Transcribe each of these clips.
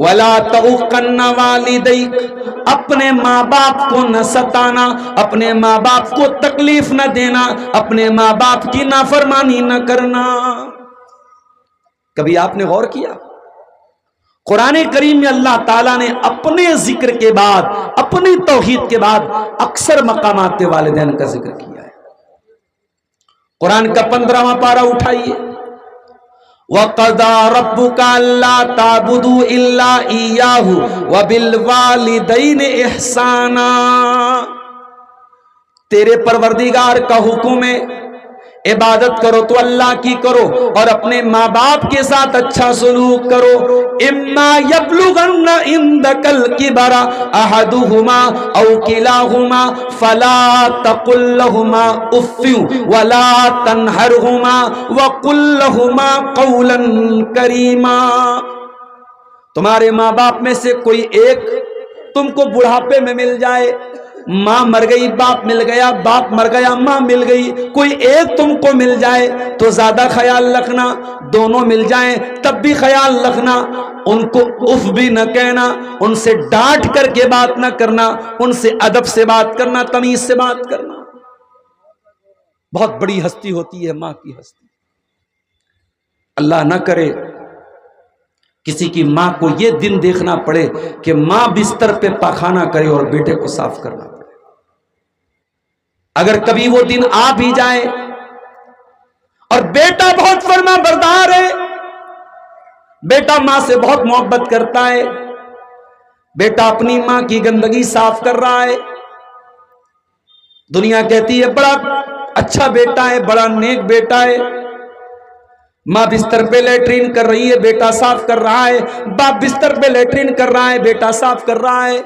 وَلَا تَعُقَّنَّ وَالِدَيْكَ، اپنے ماں باپ کو نہ ستانا، اپنے ماں باپ کو تکلیف نہ دینا، اپنے ماں باپ کی نافرمانی نہ کرنا۔ کبھی آپ نے غور کیا قرآن کریم میں اللہ تعالیٰ نے اپنے ذکر کے بعد، اپنی توحید کے بعد اکثر مقامات پہ والدین کا ذکر کیا ہے؟ قرآن کا 15واں پارہ اٹھائیے، وَقَضَى رَبُّكَ أَلَّا تَعْبُدُوا إِلَّا إِيَّاهُ وَبِالْوَالِدَيْنِ إِحْسَانًا، تیرے پروردگار کا حکم ہے عبادت کرو تو اللہ کی کرو اور اپنے ماں باپ کے ساتھ اچھا سلوک کرو۔ اما یبلغن عندک الکبر احدہما او کلاہما فلا تقل لہما اف ولا تنہرہما وقل لہما قولا کریما، تمہارے ماں باپ میں سے کوئی ایک تم کو بڑھاپے میں مل جائے، ماں مر گئی باپ مل گیا، باپ مر گیا ماں مل گئی، کوئی ایک تم کو مل جائے تو زیادہ خیال رکھنا، دونوں مل جائیں تب بھی خیال رکھنا، ان کو اف بھی نہ کہنا، ان سے ڈانٹ کر کے بات نہ کرنا، ان سے ادب سے بات کرنا، تمیز سے بات کرنا۔ بہت بڑی ہستی ہوتی ہے ماں کی ہستی۔ اللہ نہ کرے کسی کی ماں کو یہ دن دیکھنا پڑے کہ ماں بستر پہ پاخانہ کرے اور بیٹے کو صاف کرنا پڑے۔ اگر کبھی وہ دن آ بھی جائے اور بیٹا بہت فرما بردار ہے، بیٹا ماں سے بہت محبت کرتا ہے، بیٹا اپنی ماں کی گندگی صاف کر رہا ہے، دنیا کہتی ہے بڑا اچھا بیٹا ہے، بڑا نیک بیٹا ہے، ماں بستر پہ لیٹرین کر رہی ہے بیٹا صاف کر رہا ہے، باپ بستر پہ لیٹرین کر رہا ہے بیٹا صاف کر رہا ہے۔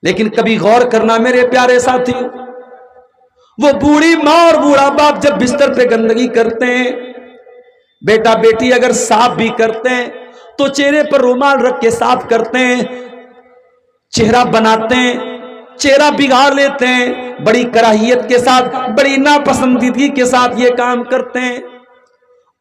لیکن کبھی غور کرنا میرے پیارے ساتھی، وہ بوڑھی ماں اور بوڑھا باپ جب بستر پہ گندگی کرتے ہیں، بیٹا بیٹی اگر صاف بھی کرتے ہیں تو چہرے پر رومال رکھ کے صاف کرتے ہیں، چہرہ بناتے ہیں، چہرہ بگاڑ لیتے ہیں، بڑی کراہیت کے ساتھ، بڑی ناپسندیدگی کے ساتھ یہ کام کرتے ہیں۔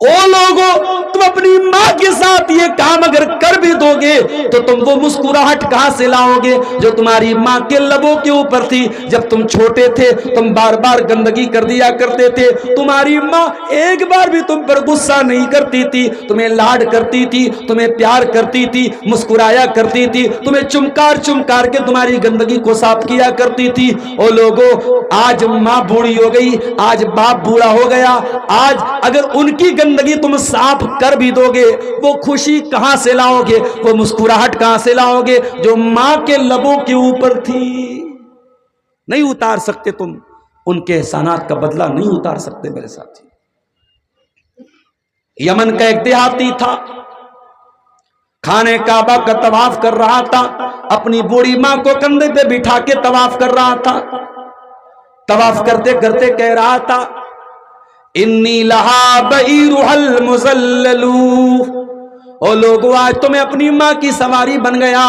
او لوگوں، تم اپنی ماں کے ساتھ یہ کام اگر کر بھی دو گے تو تم وہ مسکراہٹ کہاں سے لاؤ گے جو تمہاری ماں کے لبوں کے اوپر تھی؟ جب تم چھوٹے تھے تم بار بار گندگی کر دیا کرتے تھے، تمہاری ماں ایک بار بھی تم پر غصہ نہیں کرتی تھی، تمہیں لاڈ کرتی تھی، تمہیں پیار کرتی تھی، مسکرایا کرتی تھی، تمہیں چمکار چمکار کے تمہاری گندگی کو صاف کیا کرتی تھی۔ او لوگوں، آج ماں بوڑھی ہو گئی، آج باپ بوڑھا ہو گیا، آج اگر ان کی گندگی تم صاف کر بھی دو گے، وہ خوشی کہاں سے لاؤ گے، وہ مسکراہٹ کہاں سے لاؤ گے جو ماں کے لبوں کے اوپر تھی؟ نہیں اتار سکتے تم ان کے احسانات کا بدلہ، نہیں اتار سکتے میرے ساتھی۔ یمن کا ایک دیہاتی تھا، خانہ کعبہ کا طواف کر رہا تھا، اپنی بوڑھی ماں کو کندھے پہ بٹھا کے طواف کر رہا تھا، طواف کرتے کرتے کہہ رہا تھا انی لہا بعیرها المذلل، او لوگو آج تو میں اپنی ماں کی سواری بن گیا،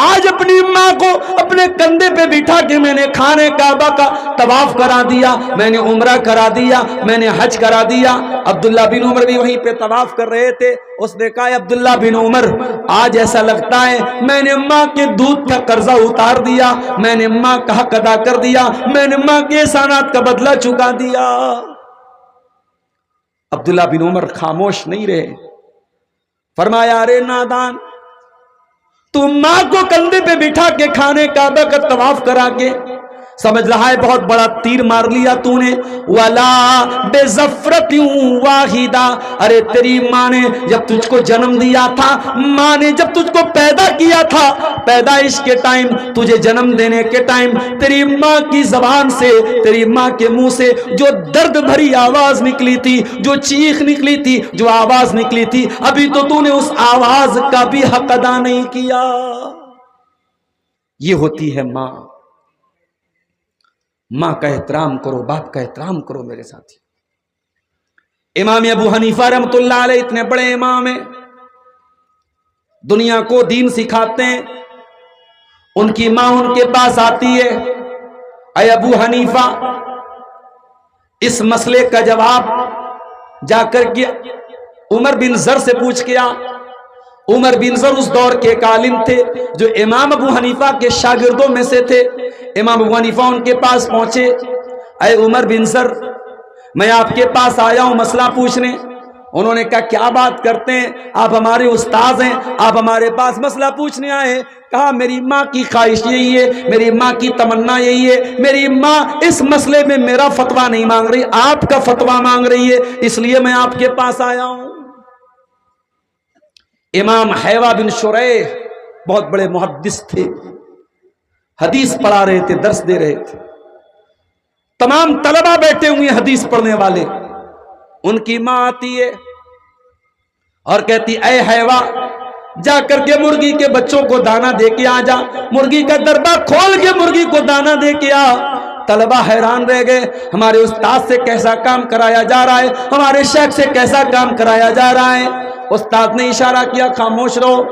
آج اپنی ماں کو اپنے کندھے پہ بٹھا کے میں نے خانہ کعبہ کا طواف کرا دیا، میں نے عمرہ کرا دیا، میں نے حج کرا دیا۔ عبداللہ بن عمر بھی وہیں پہ طواف کر رہے تھے، اس نے کہا عبداللہ بن عمر آج ایسا لگتا ہے میں نے ماں کے دودھ کا قرضہ اتار دیا، میں نے ماں کا حق ادا کر دیا، میں نے ماں کے احسانات کا بدلہ چکا دیا۔ عبداللہ بن عمر خاموش نہیں رہے، فرمایا ارے نادان، تو ماں کو کندھے پہ بٹھا کے خانہ کعبہ کا طواف کرا کے سمجھ رہا ہے بہت بڑا تیر مار لیا تو نے، ولا بزفرت واحدہ، ارے تیری ماں نے جب تجھ کو جنم دیا تھا، ماں نے جب تجھ کو پیدا کیا تھا، پیدائش کے ٹائم، تجھے جنم دینے کے ٹائم، تیری ماں کی زبان سے، تیری ماں کے منہ سے جو درد بھری آواز نکلی تھی، جو چیخ نکلی تھی، جو آواز نکلی تھی، ابھی تو نے اس آواز کا بھی حق ادا نہیں کیا۔ یہ ہوتی ہے ماں۔ ماں کا احترام کرو، باپ کا احترام کرو میرے ساتھی۔ امام ابو حنیفہ رحمۃ اللہ علیہ اتنے بڑے امام ہیں، دنیا کو دین سکھاتے ہیں، ان کی ماں ان کے پاس آتی ہے، اے ابو حنیفہ، اس مسئلے کا جواب جا کر کے عمر بن زر سے پوچھ کیا، عمر بن زر اس دور کے ایک عالم تھے جو امام ابو حنیفہ کے شاگردوں میں سے تھے. امام ابو حنیفہ ان کے پاس پہنچے. اے عمر بن زر، میں آپ کے پاس آیا ہوں مسئلہ پوچھنے. انہوں نے کہا کیا بات کرتے ہیں، آپ ہمارے استاذ ہیں، آپ ہمارے پاس مسئلہ پوچھنے آئے. کہا میری ماں کی خواہش یہی ہے، میری ماں کی تمنا یہی ہے، میری ماں اس مسئلے میں میرا فتویٰ نہیں مانگ رہی، آپ کا فتویٰ مانگ رہی ہے، اس لیے میں آپ کے پاس آیا ہوں. امام حیوہ بن شریح بہت بڑے محدث تھے، حدیث پڑھا رہے تھے، درس دے رہے تھے. تمام طلبہ بیٹھے ہوئے حدیث پڑھنے والے. ان کی ماں آتی ہے اور کہتی اے حیوہ، جا کر کے مرغی کے بچوں کو دانا دے کے آ جا، مرغی کا دربہ کھول کے مرغی کو دانا دے کے آ. طلبہ حیران رہ گئے، ہمارے استاد سے کیسا کام کرایا جا رہا ہے، ہمارے شیخ سے کیسا کام کرایا جا رہا ہے. استاد نے اشارہ کیا خاموش رہو.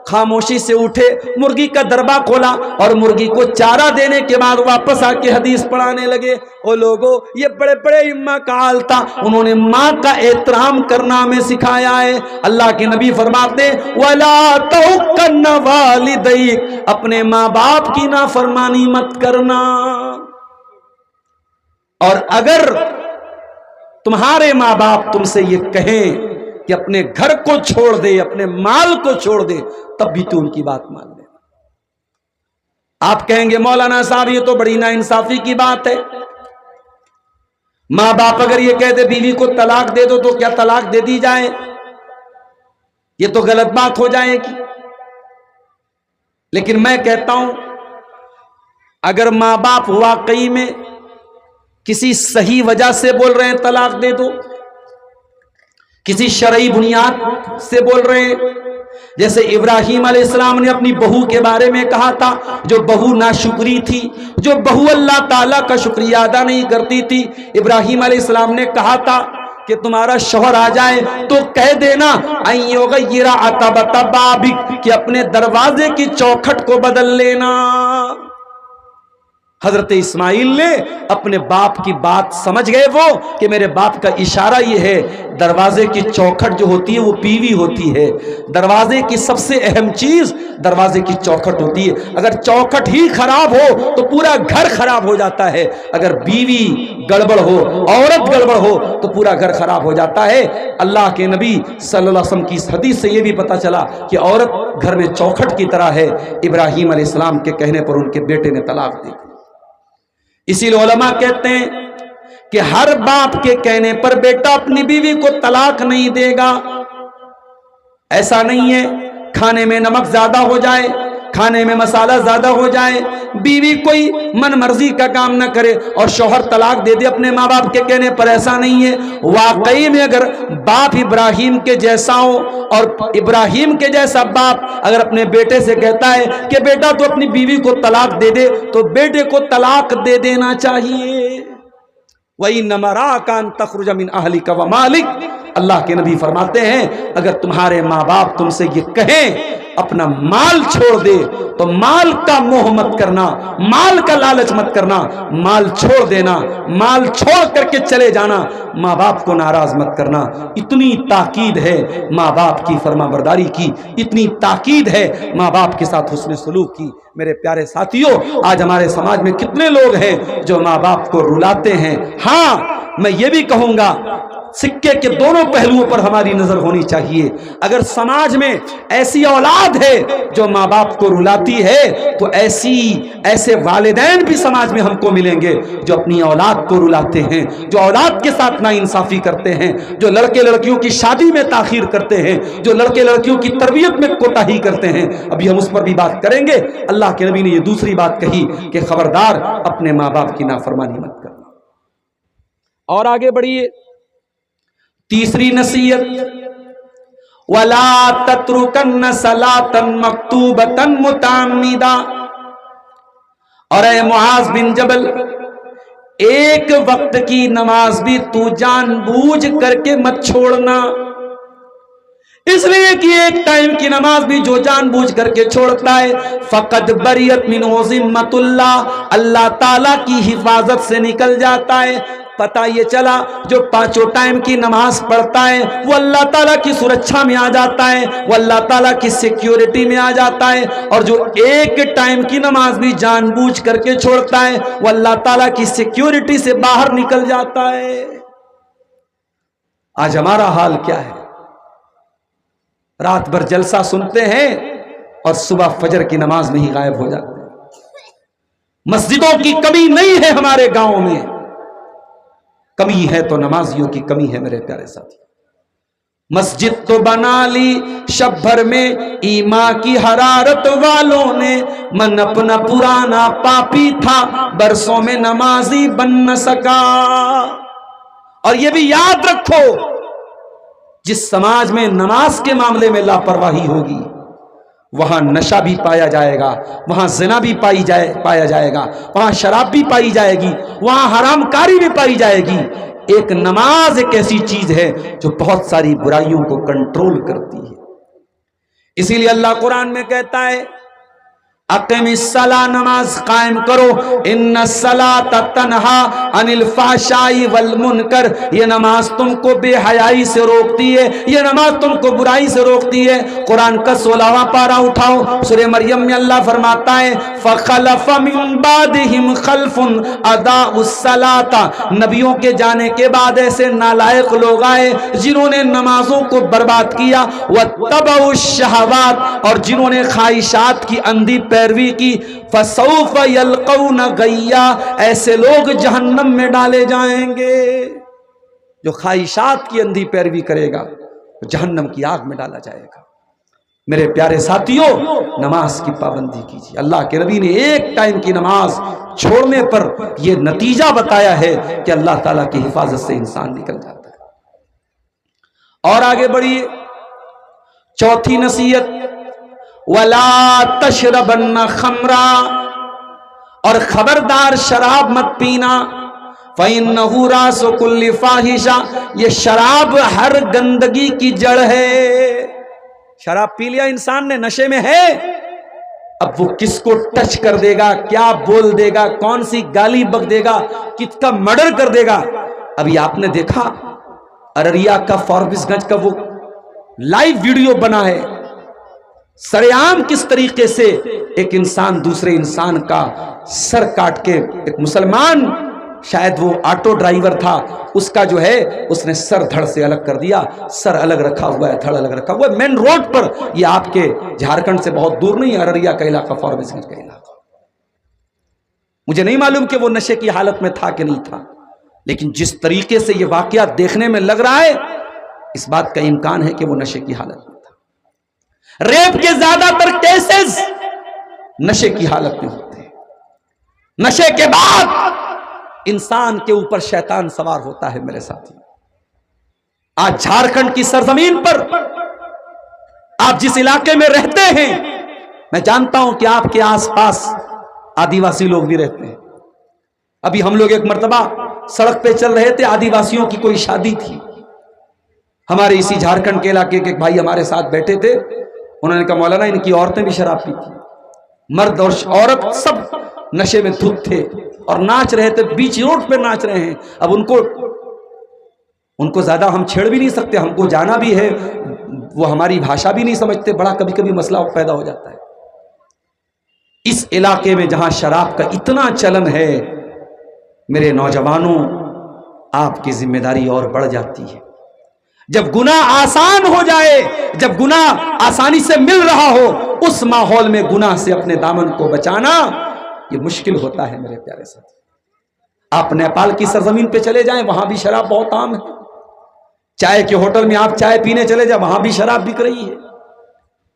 خاموشی سے اٹھے، مرغی کا دربہ کھولا اور مرغی کو چارہ دینے کے بعد واپس آ کے حدیث پڑھانے لگے. او لوگو، یہ بڑے بڑے امام کا حال تھا، انہوں نے ماں کا احترام کرنا ہمیں سکھایا ہے. اللہ کے نبی فرماتے وَلَا تَحُقَّنَّ وَالِدَيْكَ، اپنے ماں باپ کی نافرمانی مت کرنا. اور اگر تمہارے ماں باپ تم سے یہ کہیں کہ اپنے گھر کو چھوڑ دے، اپنے مال کو چھوڑ دے، تب بھی تو ان کی بات مان لے. آپ کہیں گے مولانا صاحب یہ تو بڑی ناانصافی کی بات ہے. ماں باپ اگر یہ کہہ دے بیوی کو طلاق دے دو تو کیا طلاق دے دی جائے؟ یہ تو غلط بات ہو جائے گی. لیکن میں کہتا ہوں اگر ماں باپ واقعی میں کسی صحیح وجہ سے بول رہے ہیں طلاق دے دو، کسی شرعی بنیاد سے بول رہے ہیں، جیسے ابراہیم علیہ السلام نے اپنی بہو کے بارے میں کہا تھا، جو بہو ناشکری تھی، جو بہو اللہ تعالیٰ کا شکریہ ادا نہیں کرتی تھی. ابراہیم علیہ السلام نے کہا تھا کہ تمہارا شوہر آ جائے تو کہہ دینا ان یغیر عتبۃ بابک، کہ اپنے دروازے کی چوکھٹ کو بدل لینا. حضرت اسماعیل نے اپنے باپ کی بات سمجھ گئے وہ کہ میرے باپ کا اشارہ یہ ہے. دروازے کی چوکھٹ جو ہوتی ہے وہ بیوی ہوتی ہے. دروازے کی سب سے اہم چیز دروازے کی چوکھٹ ہوتی ہے. اگر چوکھٹ ہی خراب ہو تو پورا گھر خراب ہو جاتا ہے. اگر بیوی گڑبڑ ہو، عورت گڑبڑ ہو تو پورا گھر خراب ہو جاتا ہے. اللہ کے نبی صلی اللہ علیہ وسلم کی اس حدیث سے یہ بھی پتہ چلا کہ عورت گھر میں چوکھٹ کی طرح ہے. ابراہیم علیہ السلام کے کہنے پر ان کے بیٹے نے طلاق دی. اسی لیے علماء کہتے ہیں کہ ہر باپ کے کہنے پر بیٹا اپنی بیوی کو طلاق نہیں دے گا. ایسا نہیں ہے کھانے میں نمک زیادہ ہو جائے، کھانے میں مسالہ زیادہ ہو جائے، بیوی کوئی من مرضی کا کام نہ کرے اور شوہر طلاق دے دے اپنے ماں باپ کے کہنے پر، ایسا نہیں ہے. واقعی میں اگر باپ ابراہیم کے جیسا ہو اور ابراہیم کے جیسا باپ اگر اپنے بیٹے سے کہتا ہے کہ بیٹا تو اپنی بیوی کو طلاق دے دے، تو بیٹے کو طلاق دے دینا چاہیے. وَإِنَّمَا رَاكَ أَن تَخْرُجَ مِنْ أَهْلِكَ وَمَالِكَ، اللہ کے نبی فرماتے ہیں اگر تمہارے ماں باپ تم سے یہ کہیں اپنا مال چھوڑ دے تو مال کا موہ مت کرنا، مال کا لالچ مت کرنا، مال چھوڑ دینا، مال چھوڑ کر کے چلے جانا، ماں باپ کو ناراض مت کرنا. اتنی تاکید ہے ماں باپ کی فرما برداری کی، اتنی تاکید ہے ماں باپ کے ساتھ حسن سلوک کی. میرے پیارے ساتھیوں، آج ہمارے سماج میں کتنے لوگ ہیں جو ماں باپ کو رلاتے ہیں. ہاں میں یہ بھی کہوں گا سکے کے دونوں پہلوؤں پر ہماری نظر ہونی چاہیے. اگر سماج میں ایسی اولاد ہے جو ماں باپ کو رلاتی ہے تو ایسے والدین بھی سماج میں ہم کو ملیں گے جو اپنی اولاد کو رلاتے ہیں، جو اولاد کے ساتھ ناانصافی کرتے ہیں، جو لڑکے لڑکیوں کی شادی میں تاخیر کرتے ہیں، جو لڑکے لڑکیوں کی تربیت میں کوتاہی کرتے ہیں. ابھی ہم اس پر بھی بات کریں گے. اللہ کے نبی نے یہ دوسری بات کہی کہ خبردار اپنے ماں باپ کی نافرمانی مت کرنا. اور آگے بڑھیے. تیسری نصیحت وَلَا تَتْرُكَنَّ صَلَاةً مَكْتُوبَةً مُتَعَمِّدًا، اور اے معاذ بن جبل ایک وقت کی نماز بھی تو جان بوجھ کر کے مت چھوڑنا. اس لیے کہ ایک ٹائم کی نماز بھی جو جان بوجھ کر کے چھوڑتا ہے فقد بریت منہ ذمۃ اللہ، اللہ تعالیٰ کی حفاظت سے نکل جاتا ہے. پتہ یہ چلا جو پانچوں ٹائم کی نماز پڑھتا ہے وہ اللہ تعالیٰ کی سرکشا میں آ جاتا ہے، وہ اللہ تعالیٰ کی سیکیورٹی میں آ جاتا ہے، اور جو ایک ٹائم کی نماز بھی جان بوجھ کر کے چھوڑتا ہے وہ اللہ تعالیٰ کی سیکیورٹی سے باہر نکل جاتا ہے۔ آج ہمارا حال کیا ہے؟ رات بھر جلسہ سنتے ہیں اور صبح فجر کی نماز میں ہی غائب ہو جاتے ہیں۔ مسجدوں کی کمی نہیں ہے ہمارے گاؤں میں، کمی ہے تو نمازیوں کی کمی ہے میرے پیارے ساتھی۔ مسجد تو بنا لی شب بھر میں ایمان کی حرارت والوں نے، من اپنا پرانا پاپی تھا برسوں میں نمازی بن نہ سکا۔ اور یہ بھی یاد رکھو، جس سماج میں نماز کے معاملے میں لاپرواہی ہوگی وہاں نشہ بھی پایا جائے گا، وہاں زنا بھی پایا جائے گا، وہاں شراب بھی پائی جائے گی، وہاں حرام کاری بھی پائی جائے گی۔ ایک نماز ایک ایسی چیز ہے جو بہت ساری برائیوں کو کنٹرول کرتی ہے۔ اسی لیے اللہ قرآن میں کہتا ہے اقیم الصلاۃ، نماز قائم کرو، ان الصلاۃ تنہا عن الفحشاء والمنکر، یہ نماز تم کو بے حیائی سے روکتی ہے، یہ نماز تم کو برائی سے روکتی ہے۔ قرآن کا 16واں پارہ اٹھاؤ، سورہ مریم میں اللہ فرماتا ہے فخلف من بعدہم خلف اضاعوا الصلاۃ، نبیوں کے جانے کے بعد ایسے نالائق لوگ آئے جنہوں نے نمازوں کو برباد کیا، واتبعوا الشہوات، اور جنہوں نے خواہشات کی اندھی پیروی کی، فسوف یلقون غیا، ایسے لوگ جہنم میں ڈالے جائیں گے۔ جو خواہشات کی اندھی پیروی کرے گا وہ جہنم کی آگ میں ڈالا جائے گا۔ میرے پیارے ساتھیوں، نماز کی پابندی کیجیے۔ اللہ کے نبی نے ایک ٹائم کی نماز چھوڑنے پر یہ نتیجہ بتایا ہے کہ اللہ تعالیٰ کی حفاظت سے انسان نکل جاتا ہے۔ اور آگے بڑھیے، چوتھی نصیحت، وَلَا تَشْرَبَنَّ خَمْرًا، اور خبردار شراب مت پینا، فَإِنَّهُ رَأْسُ كُلِّ فَاحِشَةٍ، یہ شراب ہر گندگی کی جڑ ہے۔ شراب پی لیا انسان نے، نشے میں ہے، اب وہ کس کو ٹچ کر دے گا، کیا بول دے گا، کون سی گالی بک دے گا، کس کا مرڈر کر دے گا۔ ابھی آپ نے دیکھا ارریا کا فاربس گنج کا وہ لائیو ویڈیو بنا ہے، سرعام کس طریقے سے ایک انسان دوسرے انسان کا سر کاٹ کے، ایک مسلمان شاید وہ آٹو ڈرائیور تھا، اس کا جو ہے اس نے سر دھڑ سے الگ کر دیا، سر الگ رکھا ہوا ہے، دھڑ الگ رکھا ہوا ہے، مین روڈ پر۔ یہ آپ کے جھارکھنڈ سے بہت دور نہیں ہے، ارریا کا علاقہ، فاربس گنج کا علاقہ۔ مجھے نہیں معلوم کہ وہ نشے کی حالت میں تھا کہ نہیں تھا، لیکن جس طریقے سے یہ واقعہ دیکھنے میں لگ رہا ہے اس بات کا امکان ہے کہ وہ نشے کی حالت میں تھا۔ ریپ کے زیادہ تر کیسز نشے کی حالت میں ہوتے ہیں۔ نشے کے بعد انسان کے اوپر شیطان سوار ہوتا ہے میرے ساتھی۔ آج جھارکھنڈ کی سرزمین پر آپ جس علاقے میں رہتے ہیں، میں جانتا ہوں کہ آپ کے آس پاس آدیواسی لوگ بھی رہتے ہیں۔ ابھی ہم لوگ ایک مرتبہ سڑک پہ چل رہے تھے، آدیواسیوں کی کوئی شادی تھی، ہمارے اسی جھارکھنڈ کے علاقے کے ایک بھائی ہمارے ساتھ بیٹھے تھے، انہوں نے کہا مولانا ان کی عورتیں بھی شراب پیتی، مرد اور عورت سب نشے میں دھت تھے اور ناچ رہے تھے، بیچ روڈ پہ ناچ رہے ہیں۔ اب ان کو زیادہ ہم چھیڑ بھی نہیں سکتے، ہم کو جانا بھی ہے، وہ ہماری بھاشا بھی نہیں سمجھتے، بڑا کبھی کبھی مسئلہ پیدا ہو جاتا ہے۔ اس علاقے میں جہاں شراب کا اتنا چلن ہے، میرے نوجوانوں آپ کی ذمہ داری اور بڑھ جاتی ہے۔ جب گناہ آسان ہو جائے، جب گناہ آسانی سے مل رہا ہو، اس ماحول میں گناہ سے اپنے دامن کو بچانا یہ مشکل ہوتا ہے میرے پیارے ساتھی۔ آپ نیپال کی سرزمین پہ چلے جائیں، وہاں بھی شراب بہت عام ہے۔ چائے کے ہوٹل میں آپ چائے پینے چلے جائیں، وہاں بھی شراب بک رہی ہے۔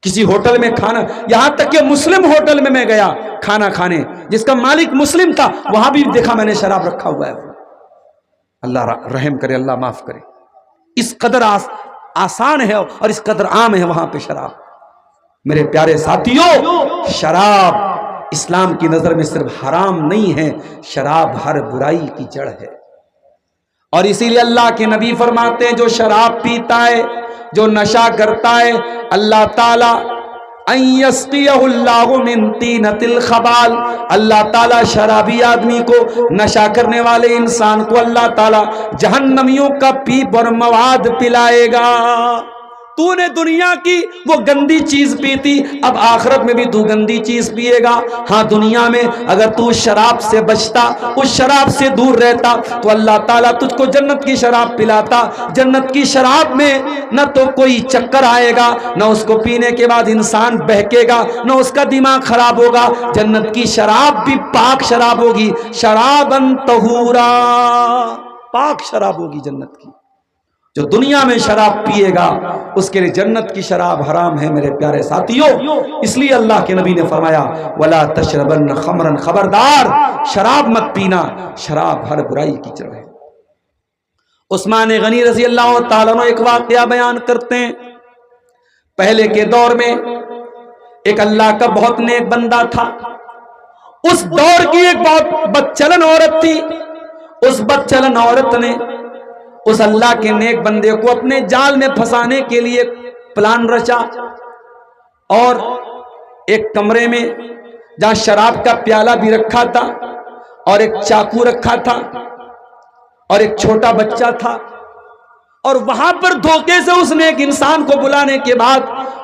کسی ہوٹل میں کھانا، یہاں تک کہ مسلم ہوٹل میں گیا کھانا کھانے، جس کا مالک مسلم تھا، وہاں بھی دیکھا میں نے شراب رکھا ہوا ہے۔ اللہ رحم کرے، اللہ معاف کرے۔ اس قدر آسان ہے اور اس قدر عام ہے وہاں پہ شراب۔ میرے پیارے ساتھیوں، شراب اسلام کی نظر میں صرف حرام نہیں ہے، شراب ہر برائی کی جڑ ہے۔ اور اسی لیے اللہ کے نبی فرماتے ہیں جو شراب پیتا ہے، جو نشہ کرتا ہے، اللہ تعالیٰ ان یسقیہ اللہ من طینۃ الخبال، اللہ تعالیٰ شرابی آدمی کو، نشہ کرنے والے انسان کو اللہ تعالیٰ جہنمیوں کا پیپ اور مواد پلائے گا۔ تو نے دنیا کی وہ گندی چیز پی تھی، اب آخرت میں بھی تو گندی چیز پیے گا۔ ہاں دنیا میں اگر تو شراب سے بچتا، اس شراب سے دور رہتا، تو اللہ تعالیٰ تجھ کو جنت کی شراب پلاتا۔ جنت کی شراب میں نہ تو کوئی چکر آئے گا، نہ اس کو پینے کے بعد انسان بہکے گا، نہ اس کا دماغ خراب ہوگا۔ جنت کی شراب بھی پاک شراب ہوگی، شرابن طہورا، پاک شراب ہوگی جنت کی۔ جو دنیا میں شراب پیے گا اس کے لیے جنت کی شراب حرام ہے میرے پیارے ساتھیوں۔ اس لیے اللہ کے نبی نے فرمایا وَلَا تَشْرَبَنَّ خَمْرًا، خبردار شراب مت پینا، شراب ہر برائی کی جڑ ہے۔ عثمان غنی رضی اللہ تعالیٰ عنہ ایک واقعہ بیان کرتے ہیں۔ پہلے کے دور میں ایک اللہ کا بہت نیک بندہ تھا، اس دور کی ایک بہت بدچلن عورت تھی۔ اس بدچلن عورت نے اس اللہ کے نیک بندے کو اپنے جال میں پھنسانے کے لیے پلان رچا، اور ایک کمرے میں جہاں شراب کا پیالہ بھی رکھا تھا اور ایک چاقو رکھا تھا اور ایک چھوٹا بچہ تھا، اور وہاں پر دھوکے سے اس نے ایک انسان کو بلانے کے بعد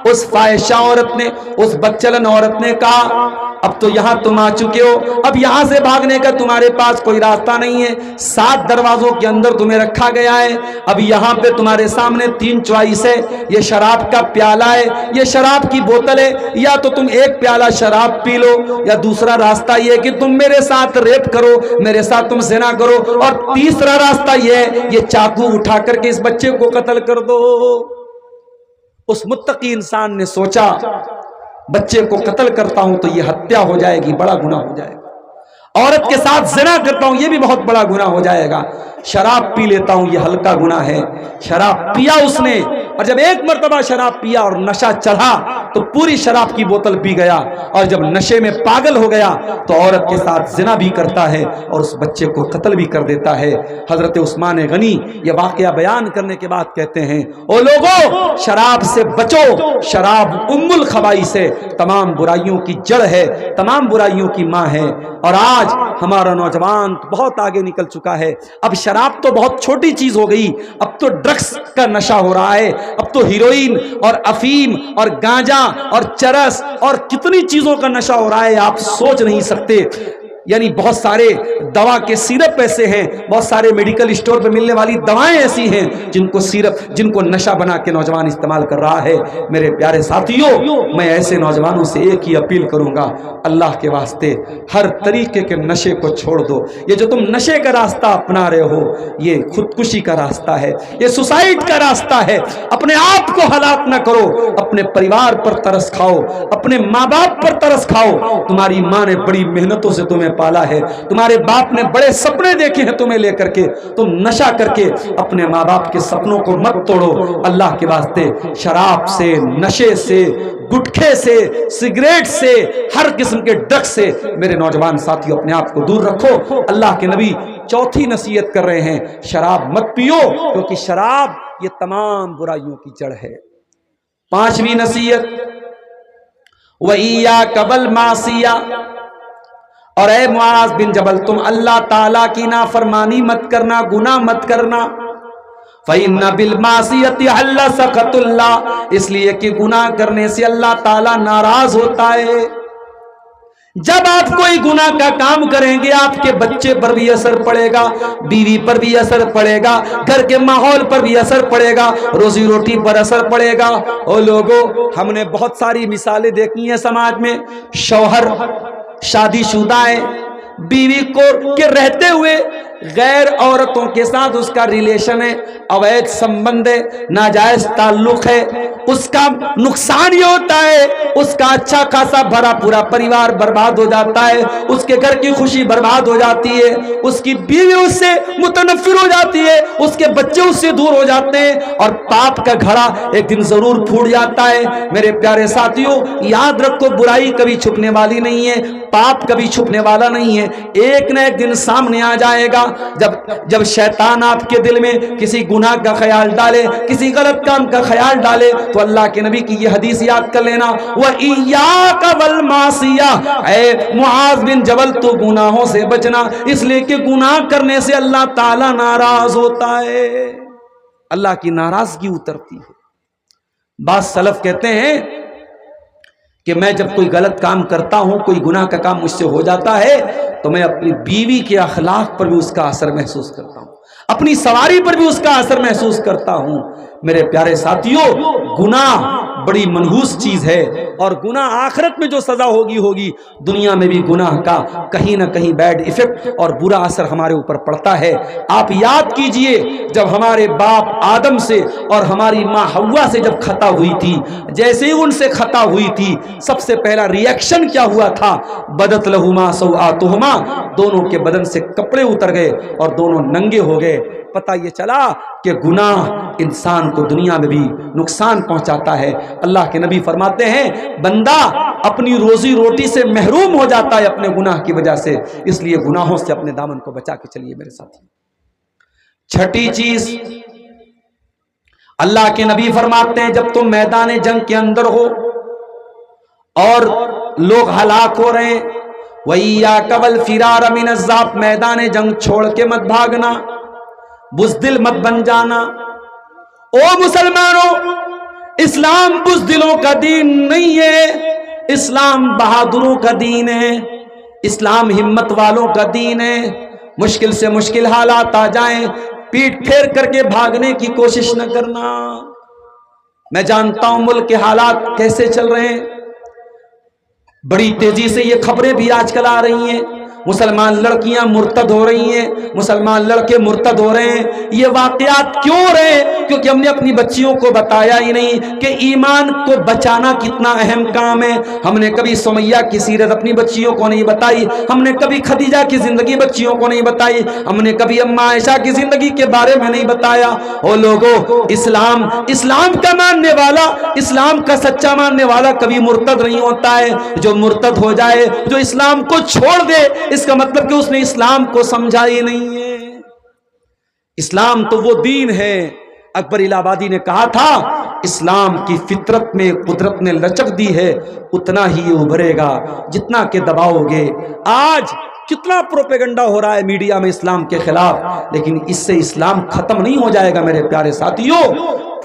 اس فاحشہ عورت نے، اس بدچلن عورت نے کہا اب تو یہاں تم آ چکے ہو، اب یہاں سے بھاگنے کا تمہارے پاس کوئی راستہ نہیں ہے، 7 دروازوں کے اندر تمہیں رکھا گیا ہے، اب یہاں پہ تمہارے سامنے 3 چوائس ہے، یہ شراب کا پیالہ ہے، یہ شراب کی بوتل ہے، یا تو تم ایک پیالہ شراب پی لو، یا دوسرا راستہ یہ کہ تم میرے ساتھ ریپ کرو، میرے ساتھ تم زنا کرو، اور تیسرا راستہ یہ ہے یہ چاقو اٹھا کر کے اس بچے کو قتل کر دو۔ اس متقی انسان نے سوچا بچے کو قتل کرتا ہوں تو یہ ہتیا ہو جائے گی، بڑا گناہ ہو جائے گا، عورت کے ساتھ زنا کرتا ہوں یہ بھی بہت بڑا گناہ ہو جائے گا، شراب پی لیتا ہوں یہ ہلکا گناہ ہے۔ شراب پیا اس نے، اور جب ایک مرتبہ شراب پیا اور نشہ چڑھا تو پوری شراب کی بوتل پی گیا، اور جب نشے میں پاگل ہو گیا تو عورت کے ساتھ زنا بھی کرتا ہے اور اس بچے کو قتل بھی کر دیتا ہے۔ حضرت عثمان غنی یہ واقعہ بیان کرنے کے بعد کہتے ہیں او لوگو شراب سے بچو، شراب ام الخبائث ہے، تمام برائیوں کی جڑ ہے، تمام برائیوں کی ماں ہے۔ اور آج ہمارا نوجوان بہت آگے نکل چکا ہے، اب شراب تو بہت چھوٹی چیز ہو گئی، اب تو ڈرگس کا نشہ ہو رہا ہے، اب تو ہیروئن اور افیم اور گانجا اور چرس اور کتنی چیزوں کا نشہ ہو رہا ہے آپ سوچ نہیں سکتے۔ یعنی بہت سارے دوا کے سیرپ ایسے ہیں، بہت سارے میڈیکل اسٹور پہ ملنے والی دوائیں ایسی ہیں جن کو نشہ بنا کے نوجوان استعمال کر رہا ہے۔ میرے پیارے ساتھیوں میں ایسے نوجوانوں سے ایک ہی اپیل کروں گا، اللہ کے واسطے ہر طریقے کے نشے کو چھوڑ دو۔ یہ جو تم نشے کا راستہ اپنا رہے ہو یہ خودکشی کا راستہ ہے، یہ سوسائڈ کا راستہ ہے۔ اپنے آپ کو ہلاک نہ کرو، اپنے پریوار پر ترس کھاؤ، اپنے ماں باپ پر ترس کھاؤ۔ تمہاری ماں نے بڑی محنتوں سے تمہیں پالا ہے، تمہارے باپ نے بڑے سپنے دیکھے ہیں تمہیں لے کر کے، تم نشہ کر کے اپنے ماں باپ کے سپنوں کو مت توڑو۔ اللہ کے واسطے شراب سے، نشے سے، گٹکھے سے، سگریٹ سے، ہر قسم کے ڈرگ سے میرے نوجوان ساتھیوں اپنے آپ کو دور رکھو۔ اللہ کے نبی چوتھی نصیحت کر رہے ہیں شراب مت پیو، کیونکہ شراب یہ تمام برائیوں کی جڑ ہے۔ 5ویں نصیحت وَإِيَّاكَ وَالْمَعْصِيَةَ، اور اے معاذ بن جبل تم اللہ تعالیٰ کی نافرمانی مت کرنا، گناہ مت کرنا۔ فَإِنَّ بِالْمَعْصِيَةِ حَلَّ سَخَطُ اللَّهِ، اس لیے کہ گناہ کرنے سے اللہ تعالیٰ ناراض ہوتا ہے۔ جب آپ کوئی گناہ کا کام کریں گے آپ کے بچے پر بھی اثر پڑے گا، بیوی پر بھی اثر پڑے گا، گھر کے ماحول پر بھی اثر پڑے گا، روزی روٹی پر اثر پڑے گا۔ او لوگوں ہم نے بہت ساری مثالیں دیکھی ہیں سماج میں، شوہر شادی شدہ ہے، بیوی کو کے رہتے ہوئے غیر عورتوں کے ساتھ اس کا ریلیشن ہے، اویدھ سمبند ہے، ناجائز تعلق ہے، اس کا نقصان یہ ہوتا ہے اس کا اچھا خاصا بھرا پورا پریوار برباد ہو جاتا ہے، اس کے گھر کی خوشی برباد ہو جاتی ہے، اس کی بیوی اس سے متنفر ہو جاتی ہے، اس کے بچے اس سے دور ہو جاتے ہیں، اور پاپ کا گھڑا ایک دن ضرور پھوٹ جاتا ہے۔ میرے پیارے ساتھیوں یاد رکھو برائی کبھی چھپنے والی نہیں ہے، پاپ کبھی چھپنے والا نہیں ہے، ایک نہ ایک دن سامنے آ جائے گا۔ جب شیطان آپ کے دل میں کسی گناہ کا خیال ڈالے، کسی غلط کام کا خیال ڈالے، تو اللہ کے نبی کی یہ حدیث یاد کر لینا، وَإِيَّاكَ وَالْمَعْصِيَةَ، اے معاذ بن جبل تو گناہوں سے بچنا، اس لیے کہ گناہ کرنے سے اللہ تعالی ناراض ہوتا ہے، اللہ کی ناراضگی اترتی ہے۔ بعض سلف کہتے ہیں کہ میں جب کوئی غلط کام کرتا ہوں، کوئی گناہ کا کام مجھ سے ہو جاتا ہے، تو میں اپنی بیوی کے اخلاق پر بھی اس کا اثر محسوس کرتا ہوں، اپنی سواری پر بھی اس کا اثر محسوس کرتا ہوں۔ میرے پیارے ساتھیوں، گناہ بڑی منحوس چیز ہے، اور گناہ آخرت میں جو سزا ہوگی دنیا میں بھی گناہ کا کہیں نہ کہیں بیڈ ایفیکٹ اور برا اثر ہمارے اوپر پڑتا ہے۔ آپ یاد کیجئے، جب ہمارے باپ آدم سے اور ہماری ماں حوا سے جب خطا ہوئی تھی، جیسے ہی ان سے خطا ہوئی تھی، سب سے پہلا ریئیکشن کیا ہوا تھا؟ بدت لہما سوآتہما، دونوں کے بدن سے کپڑے اتر گئے اور دونوں ننگے ہو گئے۔ پتہ یہ چلا کہ گناہ انسان کو دنیا میں بھی نقصان پہنچاتا ہے۔ اللہ کے نبی فرماتے ہیں بندہ اپنی روزی روٹی سے محروم ہو جاتا ہے اپنے گناہ کی وجہ سے، اس لیے گناہوں سے اپنے دامن کو بچا کے چلیے میرے ساتھی۔ چھٹی چیز، اللہ کے نبی فرماتے ہیں جب تم میدان جنگ کے اندر ہو اور لوگ ہلاک ہو رہے ہیں، وَإِيَّاكَ وَالْفِرَارَ مِنَ الذَّابِ، میدان جنگ چھوڑ کے مت بھاگنا، بزدل مت بن جانا۔ او مسلمانوں، اسلام بزدلوں کا دین نہیں ہے، اسلام بہادروں کا دین ہے، اسلام ہمت والوں کا دین ہے۔ مشکل سے مشکل حالات آ جائیں، پیٹ پھیر کر کے بھاگنے کی کوشش نہ کرنا۔ میں جانتا ہوں ملک کے حالات کیسے چل رہے ہیں، بڑی تیزی سے یہ خبریں بھی آج کل آ رہی ہیں، مسلمان لڑکیاں مرتد ہو رہی ہیں، مسلمان لڑکے مرتد ہو رہے ہیں۔ یہ واقعات کیوں ہو رہے ہیں؟ کیونکہ ہم نے اپنی بچیوں کو بتایا ہی نہیں کہ ایمان کو بچانا کتنا اہم کام ہے۔ ہم نے کبھی سمیہ کی سیرت اپنی بچیوں کو نہیں بتائی، ہم نے کبھی خدیجہ کی زندگی بچیوں کو نہیں بتائی، ہم نے کبھی اماں عائشہ کی زندگی کے بارے میں نہیں بتایا۔ او لوگوں، اسلام کا ماننے والا، اسلام کا سچا ماننے والا کبھی مرتد نہیں ہوتا ہے۔ جو مرتد ہو جائے، جو اسلام کو چھوڑ دے، اس کا مطلب کہ اس نے اسلام کو سمجھا ہی نہیں ہے۔ اسلام تو وہ دین ہے، اکبر الہ آبادی نے کہا تھا اسلام کی فطرت میں قدرت نے لچک دی ہے، اتنا ہی یہ ابھرے گا جتنا کہ دباؤ گے۔ آج کتنا پروپیگنڈا ہو رہا ہے میڈیا میں اسلام کے خلاف، لیکن اس سے اسلام ختم نہیں ہو جائے گا میرے پیارے ساتھیوں۔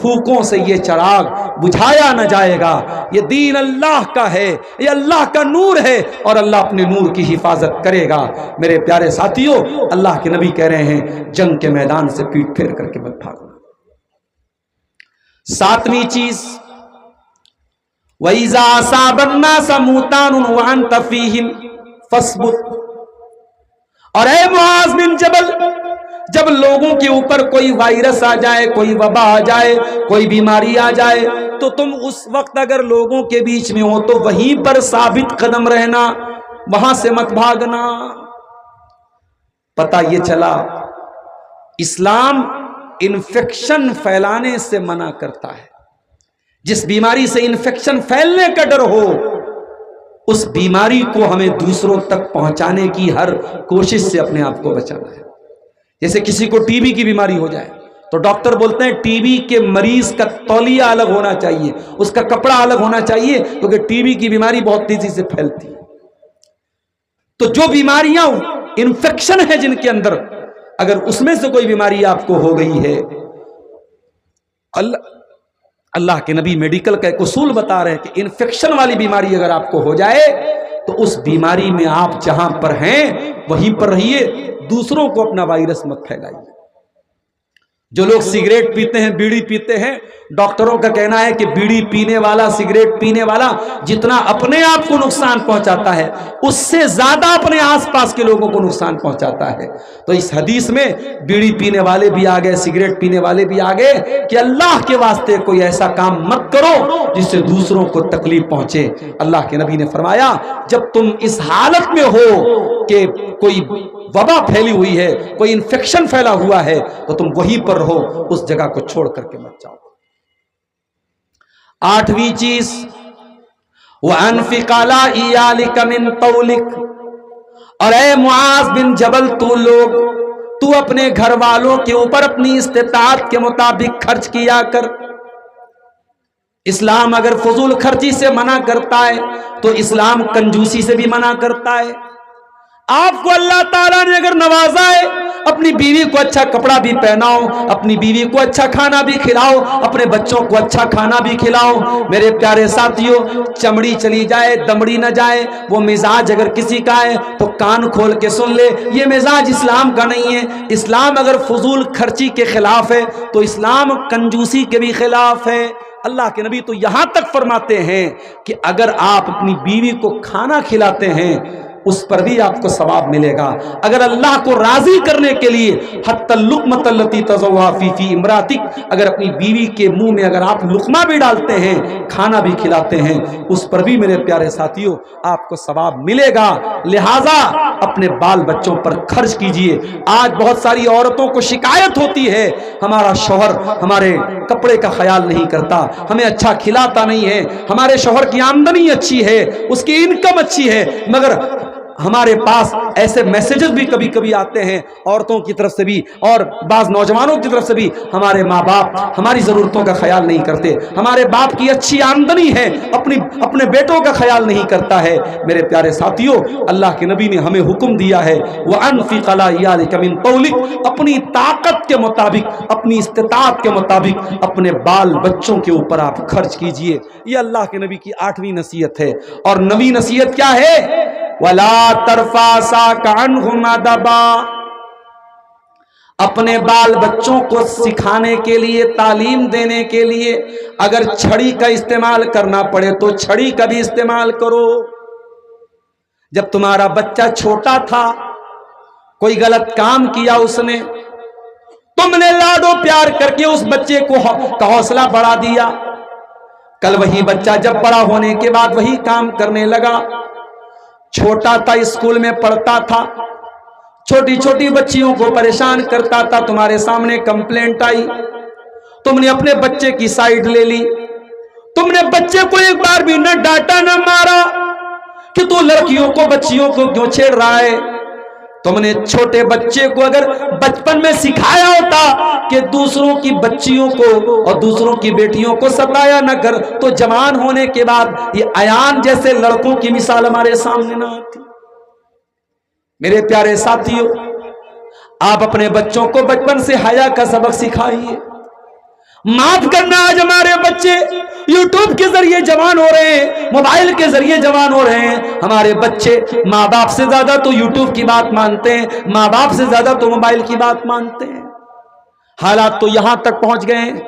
پھوکوں سے یہ چراغ بجھایا نہ جائے گا۔ یہ دین اللہ کا ہے، یہ اللہ کا نور ہے، اور اللہ اپنے نور کی حفاظت کرے گا۔ میرے پیارے ساتھیوں، اللہ کے نبی کہہ رہے ہیں جنگ کے میدان سے پیٹ پھیر کر کے مت بھاگنا۔ ساتویں چیز، وَإِذَا أَصَابَ النَّاسَ مُوتَانٌ وَأَنْتَ فِيهِمْ فَاصْبُرْ، اور اے معاذ بن جبل، جب لوگوں کے اوپر کوئی وائرس آ جائے، کوئی وبا آ جائے، کوئی بیماری آ جائے، تو تم اس وقت اگر لوگوں کے بیچ میں ہو تو وہیں پر ثابت قدم رہنا، وہاں سے مت بھاگنا۔ پتہ یہ چلا اسلام انفیکشن پھیلانے سے منع کرتا ہے۔ جس بیماری سے انفیکشن پھیلنے کا ڈر ہو، اس بیماری کو ہمیں دوسروں تک پہنچانے کی ہر کوشش سے اپنے آپ کو بچانا ہے۔ جیسے کسی کو ٹی بی کی بیماری ہو جائے تو ڈاکٹر بولتے ہیں ٹی بی کے مریض کا تولیہ الگ ہونا چاہیے، اس کا کپڑا الگ ہونا چاہیے، کیونکہ ٹی بی کی بیماری بہت تیزی سے پھیلتی ہے۔ تو جو بیماریاں انفیکشن ہے جن کے اندر، اگر اس میں سے کوئی بیماری آپ کو ہو گئی ہے، اللہ کے نبی میڈیکل کا ایک اصول بتا رہے ہیں کہ انفیکشن والی بیماری اگر آپ کو ہو جائے تو اس بیماری میں آپ جہاں پر ہیں وہیں پر رہیے، دوسروں کو اپنا وائرس مت پھیلائیے۔ جو لوگ سگریٹ پیتے ہیں، بیڑی پیتے ہیں، ڈاکٹروں کا کہنا ہے کہ بیڑی پینے والا، سگریٹ پینے والا جتنا اپنے آپ کو نقصان پہنچاتا ہے، اس سے زیادہ اپنے آس پاس کے لوگوں کو نقصان پہنچاتا ہے۔ تو اس حدیث میں بیڑی پینے والے بھی آگئے، سگریٹ پینے والے بھی آگئے کہ اللہ کے واسطے کوئی ایسا کام مت کرو جس سے دوسروں کو تکلیف پہنچے۔ اللہ کے نبی نے فرمایا جب تم اس حالت میں ہو کہ کوئی وبا پھیلی ہوئی ہے، کوئی انفیکشن پھیلا ہوا ہے، تو تم وہیں پر رہو، اس جگہ کو چھوڑ کر کے مت جاؤ۔ آٹھویں چیز، وَأَنْفِقْ عَلَىٰ إِيَالِكَ مِنْ طَوْلِكَ، اور اے معاذ بن جبل، تو لوگ تو اپنے گھر والوں کے اوپر اپنی استطاعت کے مطابق خرچ کیا کر۔ اسلام اگر فضول خرچی سے منع کرتا ہے تو اسلام کنجوسی سے بھی منع کرتا ہے۔ آپ کو اللہ تعالیٰ نے اگر نوازا ہے، اپنی بیوی کو اچھا کپڑا بھی پہناؤ، اپنی بیوی کو اچھا کھانا بھی کھلاؤ، اپنے بچوں کو اچھا کھانا بھی کھلاؤ۔ میرے پیارے ساتھیوں، چمڑی چلی جائے دمڑی نہ جائے، وہ مزاج اگر کسی کا ہے تو کان کھول کے سن لے، یہ مزاج اسلام کا نہیں ہے۔ اسلام اگر فضول خرچی کے خلاف ہے تو اسلام کنجوسی کے بھی خلاف ہے۔ اللہ کے نبی تو یہاں تک فرماتے ہیں کہ اگر آپ اپنی بیوی کو کھانا کھلاتے ہیں اس پر بھی آپ کو ثواب ملے گا۔ اگر اللہ کو راضی کرنے کے لیے حتی اللقمۃ التی تضعها فی امراتک، اگر اپنی بیوی کے منہ میں اگر آپ لقمہ بھی ڈالتے ہیں، کھانا بھی کھلاتے ہیں، اس پر بھی میرے پیارے ساتھیوں آپ کو ثواب ملے گا۔ لہٰذا اپنے بال بچوں پر خرچ کیجئے۔ آج بہت ساری عورتوں کو شکایت ہوتی ہے، ہمارا شوہر ہمارے کپڑے کا خیال نہیں کرتا، ہمیں اچھا کھلاتا نہیں ہے، ہمارے شوہر کی آمدنی اچھی ہے، اس کی انکم اچھی ہے، مگر ہمارے پاس ایسے میسیجز بھی کبھی کبھی آتے ہیں عورتوں کی طرف سے بھی اور بعض نوجوانوں کی طرف سے بھی، ہمارے ماں باپ ہماری ضرورتوں کا خیال نہیں کرتے، ہمارے باپ کی اچھی آمدنی ہے، اپنے بیٹوں کا خیال نہیں کرتا ہے۔ میرے پیارے ساتھیوں، اللہ کے نبی نے ہمیں حکم دیا ہے وَأَنْفِقْ عَلَىٰ عِيَالِكَ مِنْ طَوْلِكَ، اپنی طاقت کے مطابق، اپنی استطاعت کے مطابق اپنے بال بچوں کے اوپر آپ خرچ کیجئے۔ یہ اللہ کے نبی کی 8ویں نصیحت ہے۔ اور 9ویں نصیحت کیا ہے؟ وَلَا تَرْفَعْ عَصَاكَ عَنْهُمْ عَدَبًا، اپنے بال بچوں کو سکھانے کے لیے، تعلیم دینے کے لیے اگر چھڑی کا استعمال کرنا پڑے تو چھڑی کا بھی استعمال کرو۔ جب تمہارا بچہ چھوٹا تھا، کوئی غلط کام کیا اس نے، تم نے لاڈ و پیار کر کے اس بچے کا حوصلہ بڑھا دیا، کل وہی بچہ جب بڑا ہونے کے بعد وہی کام کرنے لگا۔ چھوٹا تھا، اسکول میں پڑھتا تھا، چھوٹی چھوٹی بچیوں کو پریشان کرتا تھا، تمہارے سامنے کمپلینٹ آئی، تم نے اپنے بچے کی سائیڈ لے لی، تم نے بچے کو ایک بار بھی نہ ڈانٹا نہ مارا کہ تو لڑکیوں کو بچیوں کو کیوں چھیڑ رہا ہے۔ تم نے چھوٹے بچے کو اگر بچپن میں سکھایا ہوتا کہ دوسروں کی بچیوں کو اور دوسروں کی بیٹیوں کو ستایا نہ کر، تو جوان ہونے کے بعد یہ ایان جیسے لڑکوں کی مثال ہمارے سامنے نہ آتی۔ میرے پیارے ساتھیوں، آپ اپنے بچوں کو بچپن سے حیا کا سبق سکھائیے۔ معاف کرنا، آج ہمارے بچے یوٹیوب کے ذریعے جوان ہو رہے ہیں، موبائل کے ذریعے جوان ہو رہے ہیں۔ ہمارے بچے ماں باپ سے زیادہ تو یوٹیوب کی بات مانتے ہیں، ماں باپ سے زیادہ تو موبائل کی بات مانتے ہیں۔ حالات تو یہاں تک پہنچ گئے ہیں،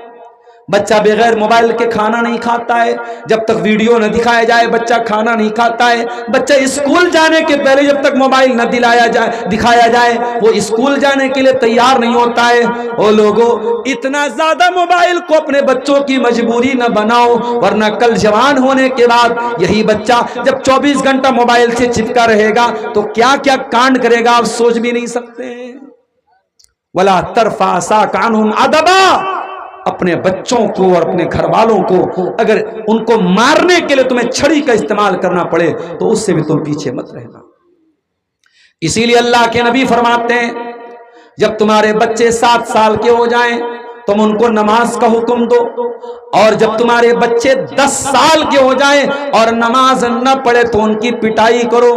بچہ بغیر موبائل کے کھانا نہیں کھاتا ہے، جب تک ویڈیو نہ دکھایا جائے بچہ کھانا نہیں کھاتا ہے۔ بچہ اسکول جانے کے پہلے جب تک موبائل نہ دکھایا جائے وہ اسکول جانے کے لیے تیار نہیں ہوتا ہے۔ او لوگوں، اتنا زیادہ موبائل کو اپنے بچوں کی مجبوری نہ بناؤ، ورنہ کل جوان ہونے کے بعد یہی بچہ جب 24 گھنٹہ موبائل سے چپکا رہے گا تو کیا کیا کانڈ کرے گا آپ سوچ بھی نہیں سکتے۔ وَلَا تَرْفَعْ عَصَاكَ عَنْهُمْ عَدَبًا، اپنے بچوں کو اور اپنے گھر والوں کو اگر ان کو مارنے کے لیے تمہیں چھڑی کا استعمال کرنا پڑے تو اس سے بھی تم پیچھے مت رہنا۔ اسی لیے اللہ کے نبی فرماتے ہیں جب تمہارے بچے 7 سال کے ہو جائیں تم ان کو نماز کا حکم دو، اور جب تمہارے بچے 10 سال کے ہو جائیں اور نماز نہ پڑھے تو ان کی پٹائی کرو۔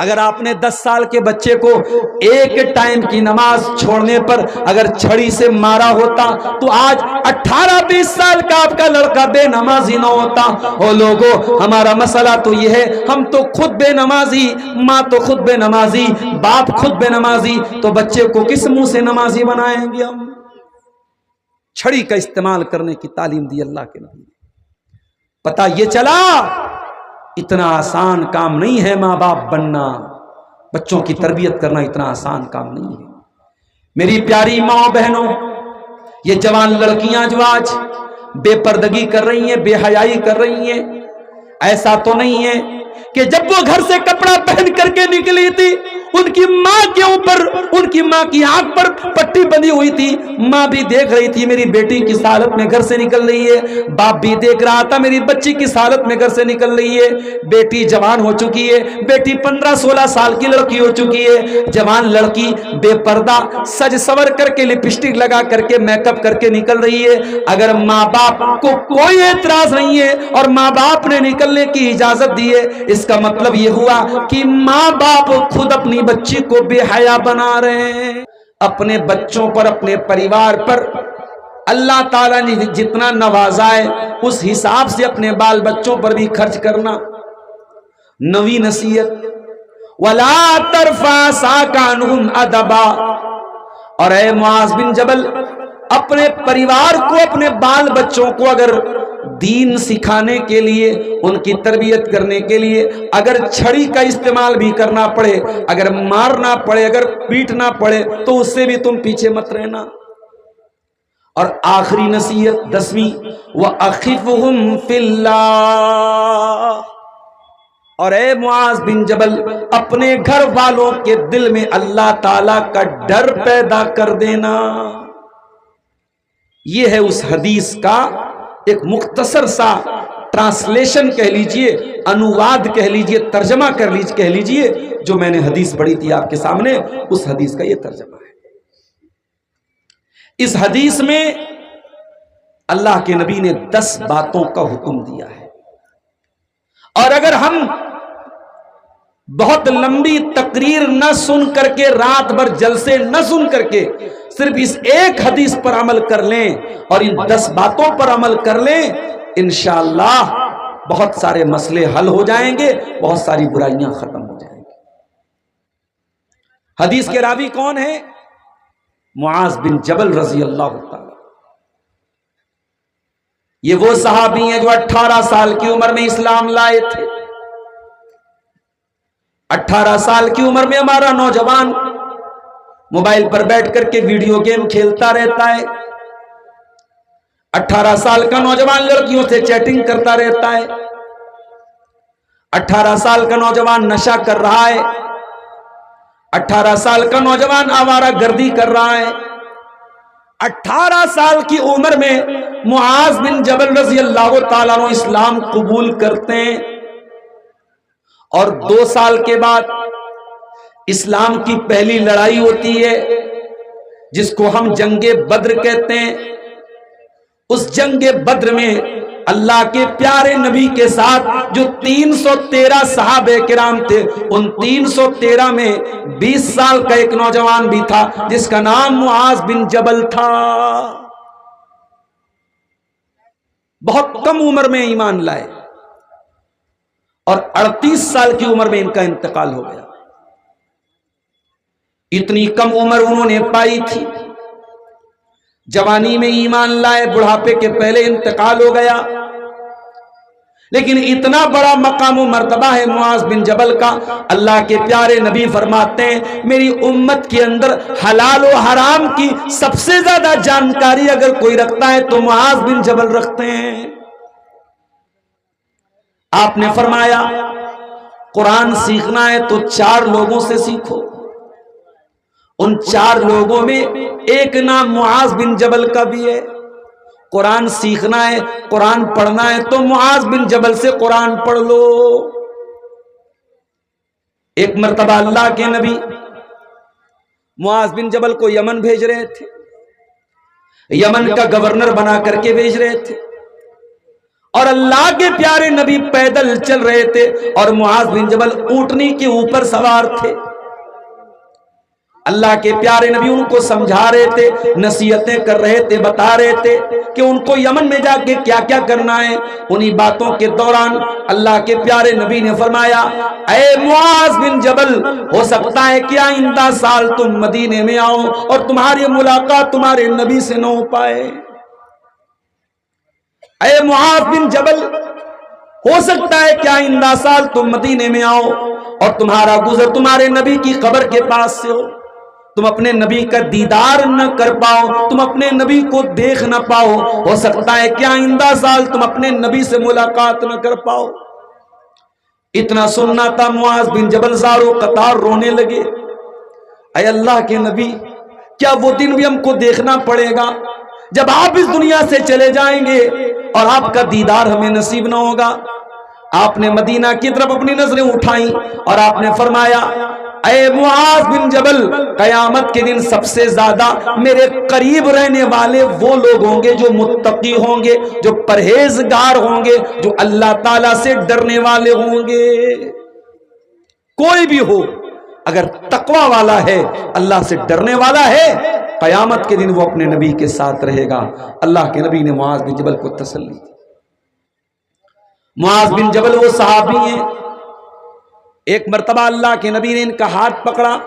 اگر آپ نے 10 سال کے بچے کو ایک ٹائم کی نماز چھوڑنے پر اگر چھڑی سے مارا ہوتا تو آج 18-20 سال کا آپ کا لڑکا بے نمازی نہ ہوتا۔ او لوگوں، ہمارا مسئلہ تو یہ ہے، ہم تو خود بے نمازی، ماں تو خود بے نمازی، باپ خود بے نمازی، تو بچے کو کس منہ سے نمازی بنائیں گے ہم؟ چھڑی کا استعمال کرنے کی تعلیم دی اللہ کے نبی نے۔ پتہ یہ چلا اتنا آسان کام نہیں ہے ماں باپ بننا، بچوں کی تربیت کرنا اتنا آسان کام نہیں ہے۔ میری پیاری ماں بہنوں، یہ جوان لڑکیاں جو آج بے پردگی کر رہی ہیں، بے حیائی کر رہی ہیں، ایسا تو نہیں ہے کہ جب وہ گھر سے کپڑا پہن کر کے نکلی تھی ان کی ماں کے اوپر، ان کی ماں کی آنکھ پر پٹی بندھی ہوئی تھی، ماں بھی دیکھ رہی تھی میری بیٹی کس حالت میں گھر سے نکل رہی ہے، باپ بھی دیکھ رہا تھا میری بچی کس حالت میں گھر سے نکل رہی ہے۔ بیٹی جوان ہو چکی ہے، بیٹی 15-16 سال کی لڑکی ہو چکی ہے، جوان لڑکی بے پردہ سج سور کر کے لپسٹک لگا کر کے میک اپ کر کے نکل رہی ہے۔ اگر ماں باپ کو کوئی اعتراض نہیں ہے اور ماں باپ نے نکلنے کی اجازت دی ہے، اس کا مطلب یہ ہوا کہ ماں باپ خود اپنی بچی کو بے حیا بنا رہے ہیں۔ اپنے بچوں پر، اپنے پریوار پر اللہ تعالیٰ نے جتنا نوازا ہے اس حساب سے اپنے بال بچوں پر بھی خرچ کرنا۔ نوی نصیحت، وَلَا تَرْفَعْ سَاكَ عَنْهُمْ أَدَبًا، اور اے معاذ بن جبل اپنے پریوار کو، اپنے بال بچوں کو اگر دین سکھانے کے لیے، ان کی تربیت کرنے کے لیے اگر چھڑی کا استعمال بھی کرنا پڑے، اگر مارنا پڑے، اگر پیٹنا پڑے، تو اس سے بھی تم پیچھے مت رہنا۔ اور آخری نصیحت 10ویں، وَأَخِفْهُمْ فِي اللَّهِ، اور اے معاذ بن جبل اپنے گھر والوں کے دل میں اللہ تعالی کا ڈر پیدا کر دینا۔ یہ ہے اس حدیث کا ایک مختصر سا ٹرانسلیشن کہہ لیجئے، انواد کہہ لیجئے، ترجمہ کہہ لیجئے، جو میں نے حدیث پڑھی تھی آپ کے سامنے، اس حدیث کا یہ ترجمہ ہے۔ اس حدیث میں اللہ کے نبی نے 10 باتوں کا حکم دیا ہے، اور اگر ہم بہت لمبی تقریر نہ سن کر کے، رات بھر جلسے نہ سن کر کے، صرف اس ایک حدیث پر عمل کر لیں اور ان 10 باتوں پر عمل کر لیں، انشاءاللہ بہت سارے مسئلے حل ہو جائیں گے، بہت ساری برائیاں ختم ہو جائیں گی۔ حدیث کے راوی کون ہیں؟ معاذ بن جبل رضی اللہ تعالی۔ یہ وہ صحابی ہیں جو 18 سال کی عمر میں اسلام لائے تھے۔ 18 سال کی عمر میں ہمارا نوجوان موبائل پر بیٹھ کر کے ویڈیو گیم کھیلتا رہتا ہے، 18 سال کا نوجوان لڑکیوں سے چیٹنگ کرتا رہتا ہے، 18 سال کا نوجوان نشہ کر رہا ہے، 18 سال کا نوجوان آوارہ گردی کر رہا ہے۔ 18 سال کی عمر میں معاذ بن جبل رضی اللہ تعالیٰ عنہ اسلام قبول کرتے ہیں، اور 2 سال کے بعد اسلام کی پہلی لڑائی ہوتی ہے، جس کو ہم جنگ بدر کہتے ہیں۔ اس جنگ بدر میں اللہ کے پیارے نبی کے ساتھ جو 313 صحابہ کرام تھے، ان 313 میں 20 سال کا ایک نوجوان بھی تھا جس کا نام معاذ بن جبل تھا۔ بہت کم عمر میں ایمان لائے، اور 38 سال کی عمر میں ان کا انتقال ہو گیا۔ اتنی کم عمر انہوں نے پائی تھی، جوانی میں ایمان لائے، بڑھاپے کے پہلے انتقال ہو گیا، لیکن اتنا بڑا مقام و مرتبہ ہے معاذ بن جبل کا۔ اللہ کے پیارے نبی فرماتے ہیں میری امت کے اندر حلال و حرام کی سب سے زیادہ جانکاری اگر کوئی رکھتا ہے تو معاذ بن جبل رکھتے ہیں۔ آپ نے فرمایا قرآن سیکھنا ہے تو 4 لوگوں سے سیکھو، ان 4 لوگوں میں ایک نام معاذ بن جبل کا بھی ہے۔ قرآن سیکھنا ہے، قرآن پڑھنا ہے تو معاذ بن جبل سے قرآن پڑھ لو۔ ایک مرتبہ اللہ کے نبی معاذ بن جبل کو یمن بھیج رہے تھے، یمن کا گورنر بنا کر کے بھیج رہے تھے، اور اللہ کے پیارے نبی پیدل چل رہے تھے اور معاذ بن جبل اونٹنی کے اوپر سوار تھے۔ اللہ کے پیارے نبی ان کو سمجھا رہے تھے، نصیحتیں کر رہے تھے، بتا رہے تھے کہ ان کو یمن میں جا کے کیا کیا کرنا ہے۔ انہی باتوں کے دوران اللہ کے پیارے نبی نے فرمایا اے معاذ بن جبل، ہو سکتا ہے کہ آئندہ سال تم مدینے میں آؤ اور تمہاری ملاقات تمہارے نبی سے نہ ہو پائے۔ اے معاذ بن جبل، ہو سکتا ہے کہ آئندہ سال تم مدینے میں آؤ اور تمہارا گزر تمہارے نبی کی قبر کے پاس سے ہو، تم اپنے نبی کا دیدار نہ کر پاؤ، تم اپنے نبی کو دیکھ نہ پاؤ، ہو سکتا ہے کہ آئندہ سال تم اپنے نبی سے ملاقات نہ کر پاؤ۔ اتنا سننا تھا، معاذ بن جبل زارو قطار رونے لگے۔ اے اللہ کے نبی کیا وہ دن بھی ہم کو دیکھنا پڑے گا جب آپ اس دنیا سے چلے جائیں گے اور آپ کا دیدار ہمیں نصیب نہ ہوگا؟ آپ نے مدینہ کی طرف اپنی نظریں اٹھائیں اور آپ نے فرمایا اے معاذ بن جبل، قیامت کے دن سب سے زیادہ میرے قریب رہنے والے وہ لوگ ہوں گے جو متقی ہوں گے، جو پرہیزگار ہوں گے، جو اللہ تعالیٰ سے ڈرنے والے ہوں گے۔ کوئی بھی ہو اگر تقوی والا ہے، اللہ سے ڈرنے والا ہے، قیامت کے دن وہ اپنے نبی کے ساتھ رہے گا۔ اللہ کے نبی نے معاذ بن جبل کو تسلی دی۔ معاذ بن جبل وہ صحابی ہیں، ایک مرتبہ اللہ کے نبی نے ان کا ہاتھ پکڑا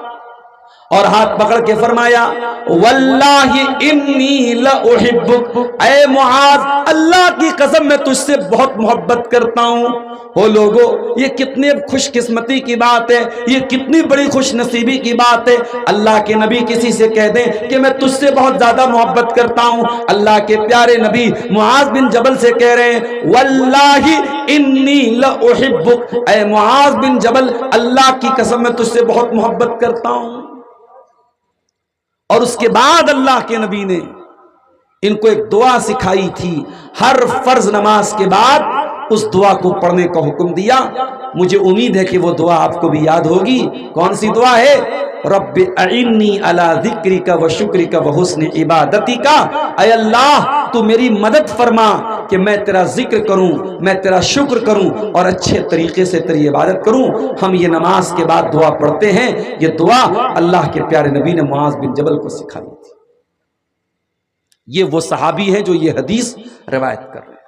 اور ہاتھ پکڑ کے فرمایا واللہ انی لأحبک، اے معاذ اللہ کی قسم میں تجھ سے بہت محبت کرتا ہوں۔ ہو لوگو، یہ کتنے خوش قسمتی کی بات ہے، یہ کتنی بڑی خوش نصیبی کی بات ہے، اللہ کے نبی کسی سے کہہ دیں کہ میں تجھ سے بہت زیادہ محبت کرتا ہوں۔ اللہ کے پیارے نبی معاذ بن جبل سے کہہ رہے ہیں واللہ انی لأحبک، اے معاذ بن جبل اللہ کی قسم میں تجھ سے بہت محبت کرتا ہوں۔ اور اس کے بعد اللہ کے نبی نے ان کو ایک دعا سکھائی تھی، ہر فرض نماز کے بعد اس دعا کو پڑھنے کا حکم دیا۔ مجھے امید ہے کہ وہ دعا آپ کو بھی یاد ہوگی۔ کون سی دعا ہے؟ رب اعنی علی ذکرک و شکرک و حسن عبادتک، اے اللہ تو میری مدد فرما کہ میں تیرا ذکر کروں، میں تیرا شکر کروں اور اچھے طریقے سے تیری عبادت کروں۔ ہم یہ نماز کے بعد دعا پڑھتے ہیں، یہ دعا اللہ کے پیارے نبی نے معاذ بن جبل کو سکھائی تھی۔ یہ وہ صحابی ہے جو یہ حدیث روایت کر رہے ہیں۔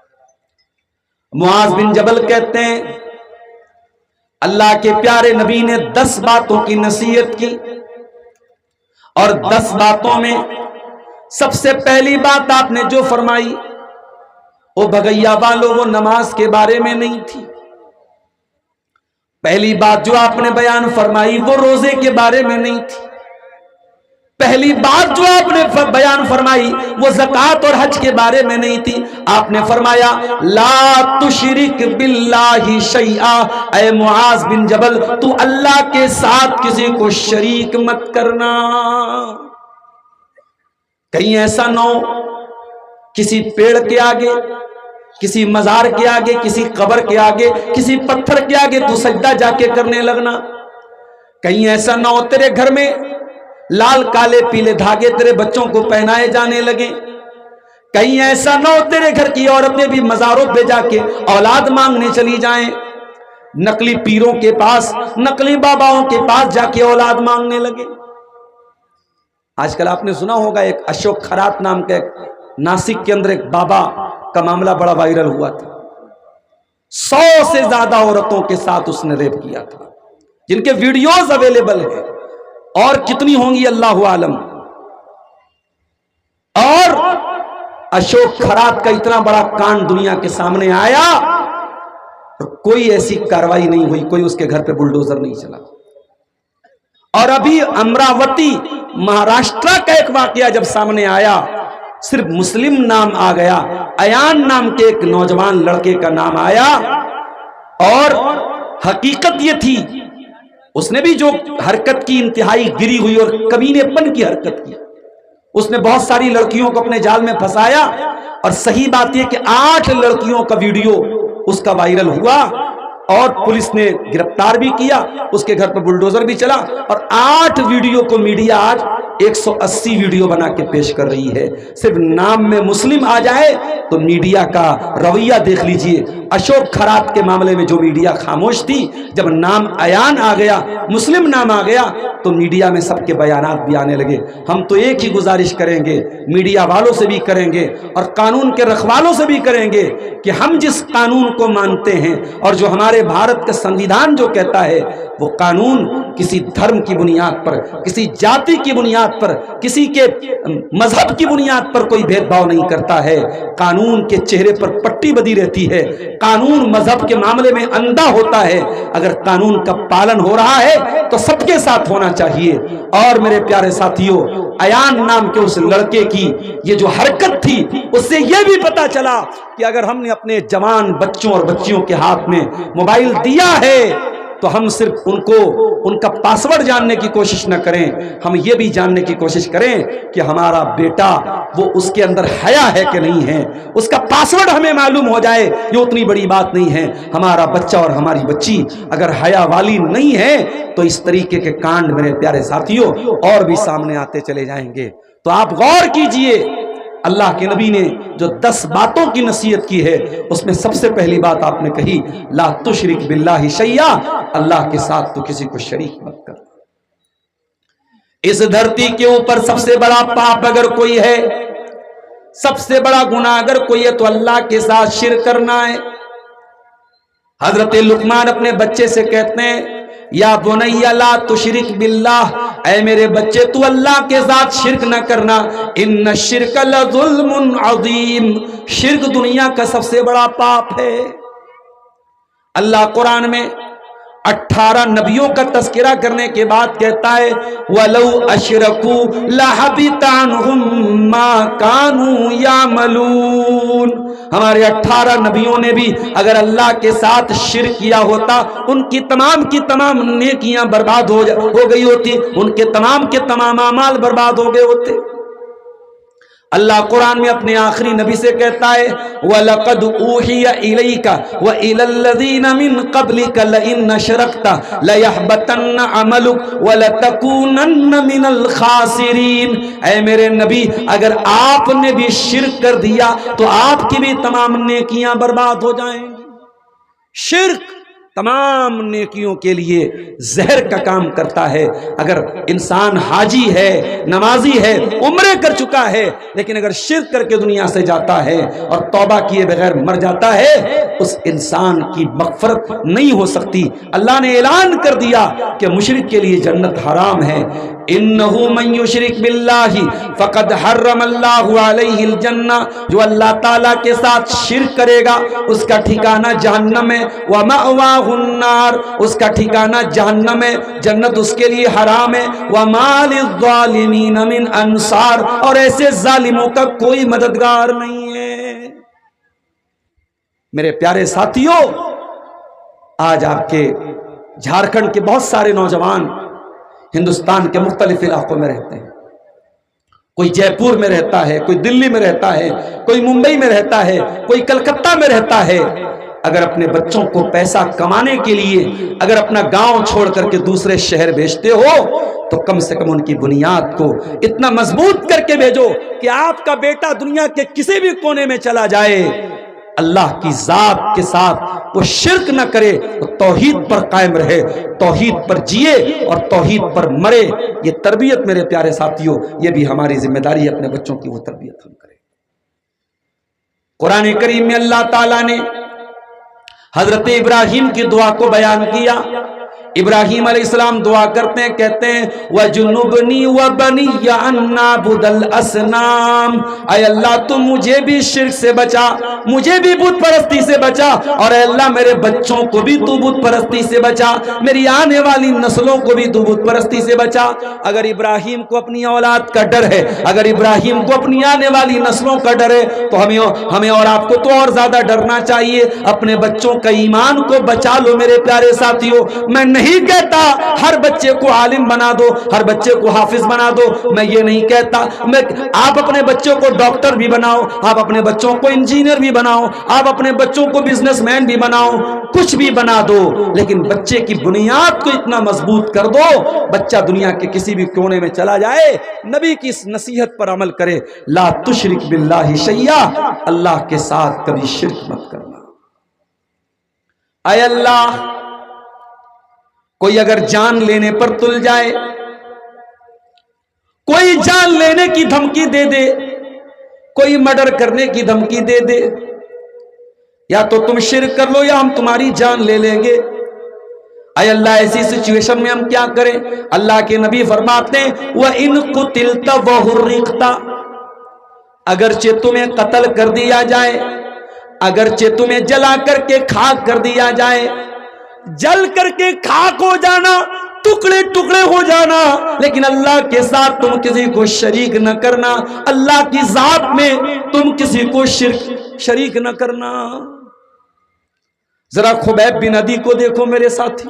معاذ بن جبل کہتے ہیں اللہ کے پیارے نبی نے 10 باتوں کی نصیحت کی، اور 10 باتوں میں سب سے پہلی بات آپ نے جو فرمائی وہ بھگیا والوں وہ نماز کے بارے میں نہیں تھی۔ پہلی بات جو آپ نے بیان فرمائی وہ روزے کے بارے میں نہیں تھی۔ پہلی بات جو آپ نے بیان فرمائی وہ زکوٰۃ اور حج کے بارے میں نہیں تھی۔ آپ نے فرمایا لا تشرک باللہ شیئا، اے معاذ بن جبل تو اللہ کے ساتھ کسی کو شریک مت کرنا۔ کہیں ایسا نہ ہو کسی پیڑ کے آگے، کسی مزار کے آگے، کسی قبر کے آگے، کسی پتھر کے آگے تو سجدہ جا کے کرنے لگنا۔ کہیں ایسا نہ ہو تیرے گھر میں لال کالے پیلے دھاگے تیرے بچوں کو پہنائے جانے لگے۔ کہیں ایسا نہ ہو تیرے گھر کی عورتیں بھی مزاروں پہ جا کے اولاد مانگنے چلی جائیں، نقلی پیروں کے پاس، نقلی باباؤں کے پاس جا کے اولاد مانگنے لگے۔ آج کل آپ نے سنا ہوگا ایک اشوک خرات نام کا ایک ناسک کے اندر ایک بابا کا معاملہ بڑا وائرل ہوا تھا۔ 100 سے زیادہ عورتوں کے ساتھ اس نے ریپ کیا تھا، جن کے ویڈیوز اویلیبل ہیں، اور کتنی ہوں گی اللہ عالم۔ اور اشوک خرات کا اتنا بڑا کانڈ دنیا کے سامنے آیا اور کوئی ایسی کاروائی نہیں ہوئی، کوئی اس کے گھر پہ بلڈوزر نہیں چلا۔ اور ابھی امراوتی مہاراشٹرا کا ایک واقعہ جب سامنے آیا، صرف مسلم نام آ گیا، ایان نام کے ایک نوجوان لڑکے کا نام آیا، اور حقیقت یہ تھی اس نے بھی جو حرکت کی انتہائی گری ہوئی اور کمینے پن کی حرکت کی، اس نے بہت ساری لڑکیوں کو اپنے جال میں پھنسایا، اور صحیح بات یہ کہ 8 لڑکیوں کا ویڈیو اس کا وائرل ہوا، اور پولیس نے گرفتار بھی کیا، اس کے گھر پر بلڈوزر بھی چلا، اور 8 ویڈیو کو میڈیا آج 180 ویڈیو بنا کے پیش کر رہی ہے۔ صرف نام میں مسلم آ جائے تو میڈیا کا رویہ دیکھ لیجئے۔ اشوک خرات کے معاملے میں جو میڈیا خاموش تھی، جب نام ایان آ گیا، مسلم نام آ گیا، تو میڈیا میں سب کے بیانات بھی آنے لگے۔ ہم تو ایک ہی گزارش کریں گے، میڈیا والوں سے بھی کریں گے اور قانون کے رکھوالوں سے بھی کریں گے، کہ ہم جس قانون کو مانتے ہیں اور جو ہمارے بھارت کا سنویدھان جو کہتا ہے، وہ قانون کسی دھرم کی بنیاد پر، کسی جاتی کی بنیاد پر، کسی کے مذہب کی بنیاد پر کوئی بھید بھاؤ نہیں کرتا ہے۔ قانون کے چہرے پر پٹی بدی رہتی ہے، قانون مذہب کے معاملے میں اندھا ہوتا ہے۔ اگر قانون کا پالن ہو رہا ہے تو سب کے ساتھ ہونا چاہیے۔ اور میرے پیارے ساتھیوں، ایان نام کے اس لڑکے کی یہ جو حرکت تھی، اس سے یہ بھی پتا چلا کہ اگر ہم نے اپنے جوان بچوں اور بچیوں کے ہاتھ میں موبائل دیا ہے تو ہم صرف ان کا پاسورڈ جاننے کی کوشش نہ کریں، ہم یہ بھی جاننے کی کوشش کریں کہ ہمارا بیٹا وہ اس کے اندر حیا ہے کہ نہیں ہے، اس کا پاسورڈ ہمیں معلوم ہو جائے، یہ اتنی بڑی بات نہیں ہے۔ ہمارا بچہ اور ہماری بچی اگر حیا والی نہیں ہے تو اس طریقے کے کانڈ میرے پیارے ساتھیوں اور بھی سامنے آتے چلے جائیں گے۔ تو آپ غور کیجئے، اللہ کے نبی نے جو 10 باتوں کی نصیحت کی ہے اس میں سب سے پہلی بات آپ نے کہی لا تشرک باللہ شیئا، اللہ کے ساتھ تو کسی کو شریک مت کر۔ اس دھرتی کے اوپر سب سے بڑا پاپ اگر کوئی ہے، سب سے بڑا گناہ اگر کوئی ہے تو اللہ کے ساتھ شرک کرنا ہے۔ حضرت لقمان اپنے بچے سے کہتے ہیں یا بنی لا تشرک باللہ، اے میرے بچے تو اللہ کے ساتھ شرک نہ کرنا، ان الشرک لظلم عظیم، شرک دنیا کا سب سے بڑا پاپ ہے۔ اللہ قرآن میں 18 نبیوں کا تذکرہ کرنے کے بعد کہتا ہے وَلَوْ أَشْرَكُوا لَحَبِطَ عَنْهُمْ مَا كَانُوا يَعْمَلُونَ، ہمارے 18 نبیوں نے بھی اگر اللہ کے ساتھ شرک کیا ہوتا ان کی تمام نیکیاں برباد ہو گئی ہوتی، ان کے تمام اعمال برباد ہو گئے ہوتے۔ اللہ قرآن میں اپنے آخری نبی سے کہتا ہے وَلَقَدْ أُوحِيَ إِلَيْكَ وَإِلَى الَّذِينَ مِن قَبْلِكَ لَئِن أَشْرَكْتَ لَيَحْبَطَنَّ عَمَلُكَ وَلَتَكُونَنَّ مِنَ الْخَاسِرِينَ، اے میرے نبی اگر آپ نے بھی شرک کر دیا تو آپ کی بھی تمام نیکیاں برباد ہو جائیں گی۔ شرک تمام نیکیوں کے لیے زہر کا کام کرتا ہے۔ اگر انسان حاجی ہے، نمازی ہے، عمرے کر چکا ہے، لیکن اگر شرک کر کے دنیا سے جاتا ہے اور توبہ کیے بغیر مر جاتا ہے اس انسان کی مغفرت نہیں ہو سکتی۔ اللہ نے اعلان کر دیا کہ مشرک کے لیے جنت حرام ہے۔ انہو من یشرک باللہ فقد حرم اللہ علیہ الجنہ، جو اللہ تعالیٰ کے ساتھ شرک کرے گا اس کا ٹھکانہ جہنم ہے، ومأواہ النار، اس کا ٹھکانہ جہنم ہے، جنت اس کے لیے حرام ہے۔ وما للظالمین من انصار، اور ایسے ظالموں کا کوئی مددگار نہیں ہے۔ میرے پیارے ساتھیوں، آج آپ کے جھارکھنڈ کے بہت سارے نوجوان ہندوستان کے مختلف علاقوں میں رہتے ہیں، کوئی جے پور میں رہتا ہے، کوئی دلی میں رہتا ہے، کوئی ممبئی میں رہتا ہے، کوئی کلکتہ میں رہتا ہے۔ اگر اپنے بچوں کو پیسہ کمانے کے لیے اگر اپنا گاؤں چھوڑ کر کے دوسرے شہر بھیجتے ہو تو کم سے کم ان کی بنیاد کو اتنا مضبوط کر کے بھیجو کہ آپ کا بیٹا دنیا کے کسی بھی کونے میں چلا جائے اللہ کی ذات کے ساتھ وہ شرک نہ کرے، وہ توحید پر قائم رہے، توحید پر جیے اور توحید پر مرے۔ یہ تربیت میرے پیارے ساتھیوں، یہ بھی ہماری ذمہ داری ہے، اپنے بچوں کی وہ تربیت ہم کریں۔ قرآن کریم میں اللہ تعالیٰ نے حضرت ابراہیم کی دعا کو بیان کیا۔ ابراہیم علیہ السلام دعا کرتے ہیں، کہتے ہیں وَجُنُبْنِي وَبَنِيَّ أَن نَّعْبُدَ الْأَصْنَامَ، اے اللہ تو مجھے بھی شرک سے بچا، مجھے بھی بت پرستی سے بچا، اور اے اللہ میرے بچوں کو بھی تو بت پرستی سے بچا، میری آنے والی نسلوں کو بھی تو بت پرستی سے بچا۔ اگر ابراہیم کو اپنی اولاد کا ڈر ہے، اگر ابراہیم کو اپنی آنے والی نسلوں کا ڈر ہے تو ہمیں اور آپ کو تو اور زیادہ ڈرنا چاہیے۔ اپنے بچوں کا ایمان کو بچا لو میرے پیارے ساتھیوں۔ میں نہیں کہتا ہر بچے کو عالم بنا دو، ہر بچے کو حافظ بنا دو، میں یہ نہیں کہتا۔ آپ اپنے بچوں کو ڈاکٹر بھی بناؤ، آپ اپنے بچوں کو انجینئر بھی بناؤ، آپ اپنے بچوں کو بزنس مین بھی بناؤ، کچھ بھی بنا دو، لیکن بچے کی بنیاد کو اتنا مضبوط کر دو بچہ دنیا کے کسی بھی کونے میں چلا جائے نبی کی اس نصیحت پر عمل کرے لا تشرک باللہ شیئا، اللہ کے ساتھ کبھی شرک مت کرنا۔ اے اللہ، کوئی اگر جان لینے پر تل جائے، کوئی جان لینے کی دھمکی دے دے، کوئی مرڈر کرنے کی دھمکی دے دے، یا تو تم شرک کر لو یا ہم تمہاری جان لے لیں گے۔ اے اللہ، ایسی سچویشن میں ہم کیا کریں؟ اللہ کے نبی فرماتے ہیں وَإِن قُتِلْتَ وَحُرِّقْتَ، اگرچہ تمہیں قتل کر دیا جائے، اگرچہ تمہیں جلا کر کے خاک کر دیا جائے، جل کر کے خاک ہو جانا، ٹکڑے ٹکڑے ہو جانا، لیکن اللہ کے ساتھ تم کسی کو شریک نہ کرنا، اللہ کی ذات میں تم کسی کو شریک نہ کرنا۔ ذرا خبیب بن عدی کو دیکھو میرے ساتھی،